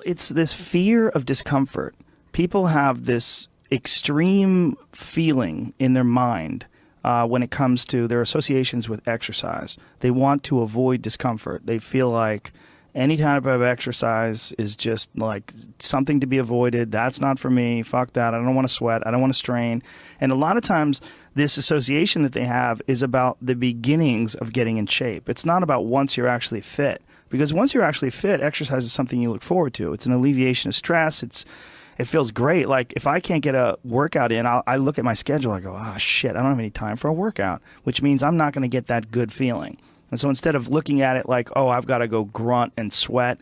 it's this fear of discomfort. People have this extreme feeling in their mind when it comes to their associations with exercise. They want to avoid discomfort. They feel like any type of exercise is just like something to be avoided. That's not for me. Fuck that. I don't want to sweat. I don't want to strain. And a lot of times this association that they have is about the beginnings of getting in shape. It's not about once you're actually fit. Because once you're actually fit, exercise is something you look forward to. It's an alleviation of stress. It feels great. Like if I can't get a workout in, I look at my schedule. I go, oh shit, I don't have any time for a workout, which means I'm not going to get that good feeling. And so instead of looking at it like, oh, I've got to go grunt and sweat,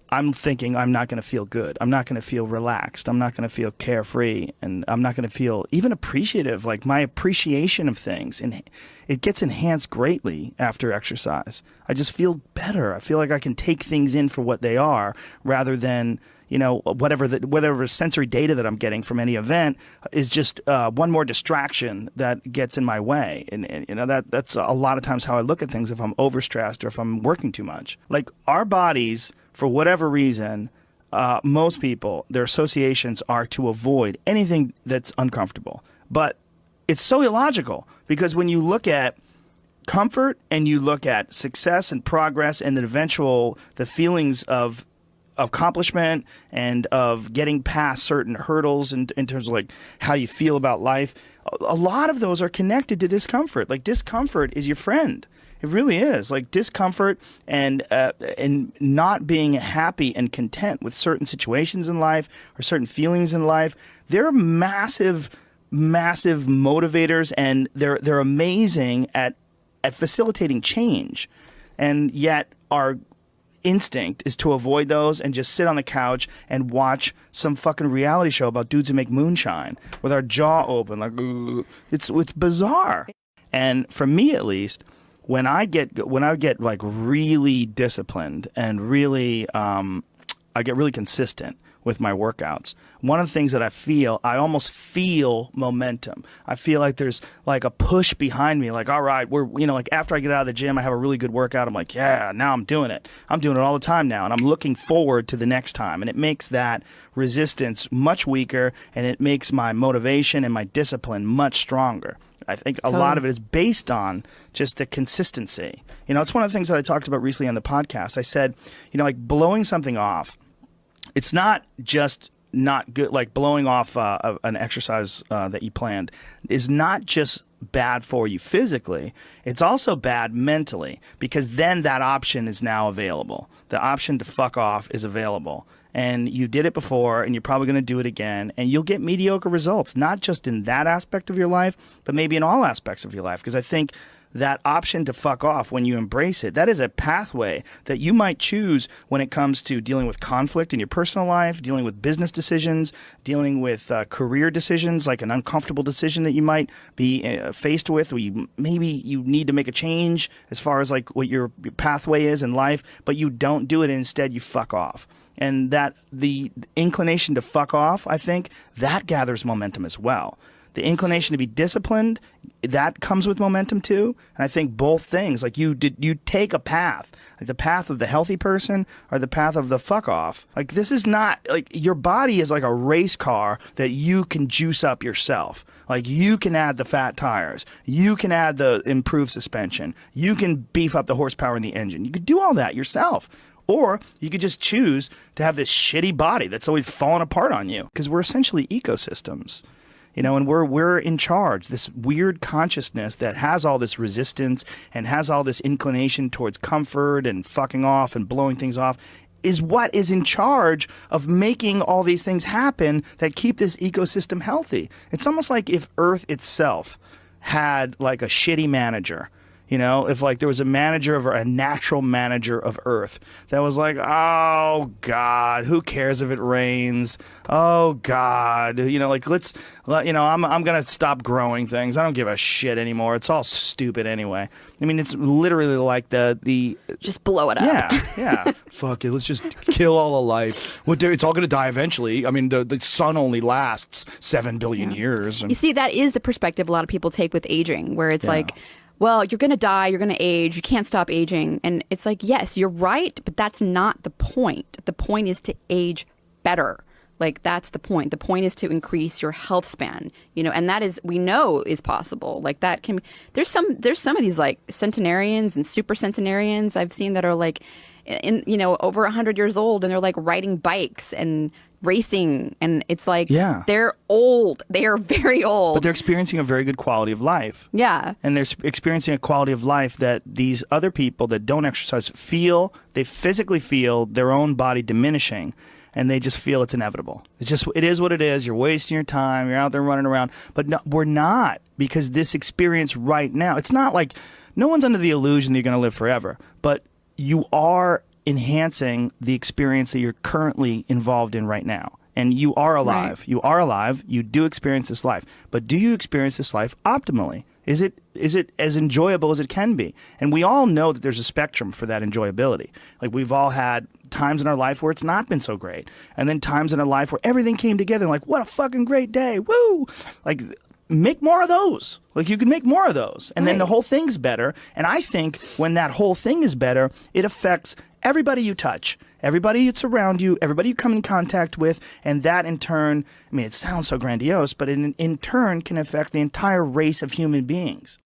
I'm thinking I'm not going to feel good. I'm not going to feel relaxed. I'm not going to feel carefree. And I'm not going to feel even appreciative. Like my appreciation of things, and it gets enhanced greatly after exercise. I just feel better. I feel like I can take things in for what they are rather than, you know, whatever sensory data that I'm getting from any event is just one more distraction that gets in my way. And you know, that's a lot of times how I look at things if I'm overstressed or if I'm working too much. Like our bodies, for whatever reason, most people, their associations are to avoid anything that's uncomfortable. But it's so illogical because when you look at comfort and you look at success and progress and the feelings of accomplishment and of getting past certain hurdles in terms of like how you feel about life, a lot of those are connected to discomfort. Like discomfort is your friend. It really is. Like discomfort and not being happy and content with certain situations in life or certain feelings in life, they're massive motivators, and they're amazing at facilitating change. And yet our instinct is to avoid those and just sit on the couch and watch some fucking reality show about dudes who make moonshine with our jaw open like ugh. It's bizarre. And for me at least, when I get like really disciplined and really I get really consistent with my workouts, one of the things that I almost feel momentum. I feel like there's like a push behind me, like, all right, like after I get out of the gym, I have a really good workout. I'm like, yeah, now I'm doing it. I'm doing it all the time now. And I'm looking forward to the next time. And it makes that resistance much weaker, and it makes my motivation and my discipline much stronger. I think a lot of it is based on just the consistency. You know, it's one of the things that I talked about recently on the podcast. I said, you know, like blowing something off, it's not just not good. Like blowing off an exercise that you planned is not just bad for you physically. It's also bad mentally, because then that option is now available. The option to fuck off is available. And you did it before, and you're probably going to do it again, and you'll get mediocre results, not just in that aspect of your life, but maybe in all aspects of your life. Because I think that option to fuck off, when you embrace it, that is a pathway that you might choose when it comes to dealing with conflict in your personal life, dealing with business decisions, dealing with career decisions, like an uncomfortable decision that you might be faced with, where maybe you need to make a change as far as like what your pathway is in life, but you don't do it, and instead you fuck off. And that the inclination to fuck off, I think, that gathers momentum as well. The inclination to be disciplined, that comes with momentum too. And I think both things, like you take a path, like the path of the healthy person or the path of the fuck off. Like this is not, like your body is like a race car that you can juice up yourself. Like you can add the fat tires, you can add the improved suspension, you can beef up the horsepower in the engine. You could do all that yourself. Or you could just choose to have this shitty body that's always falling apart on you, because we're essentially ecosystems. You know, and we're in charge. This weird consciousness that has all this resistance and has all this inclination towards comfort and fucking off and blowing things off is what is in charge of making all these things happen that keep this ecosystem healthy. It's almost like if Earth itself had like a shitty manager. You know, if like there was a natural manager of Earth that was like, oh God, who cares if it rains? Oh God, you know, like I'm gonna stop growing things. I don't give a shit anymore. It's all stupid anyway. I mean, it's literally like the just blow it up. Yeah. Fuck it. Let's just kill all the life. It's all gonna die eventually. I mean, the sun only lasts 7 billion years. You see, that is the perspective a lot of people take with aging, where it's like, well, you're going to die, you're going to age, you can't stop aging. And it's like, yes, you're right, but that's not the point. The point is to age better. Like, that's the point. The point is to increase your health span, you know, and that is, we know is possible. Like, that can, there's some of these like centenarians and super centenarians I've seen that are like, in, you know, over 100 years old, and they're like riding bikes and racing, and it's like, yeah, they're old. They are very old. But they're experiencing a very good quality of life. Yeah. And they're experiencing a quality of life that these other people that don't exercise feel, they physically feel their own body diminishing, and they just feel it's inevitable. It's just, it is what it is. You're wasting your time. You're out there running around. But no, we're not, because this experience right now, it's not like, no one's under the illusion that you're going to live forever, but you are enhancing the experience that you're currently involved in right now. And you are alive. Right. You are alive. You do experience this life. But do you experience this life optimally? Is it as enjoyable as it can be? And we all know that there's a spectrum for that enjoyability. Like, we've all had times in our life where it's not been so great. And then times in our life where everything came together, and like, what a fucking great day. Woo! Like, make more of those. Like, you can make more of those. And then the whole thing's better. And I think when that whole thing is better, it affects everybody you touch, everybody that's around you, everybody you come in contact with, and that in turn, I mean, it sounds so grandiose, but in turn can affect the entire race of human beings.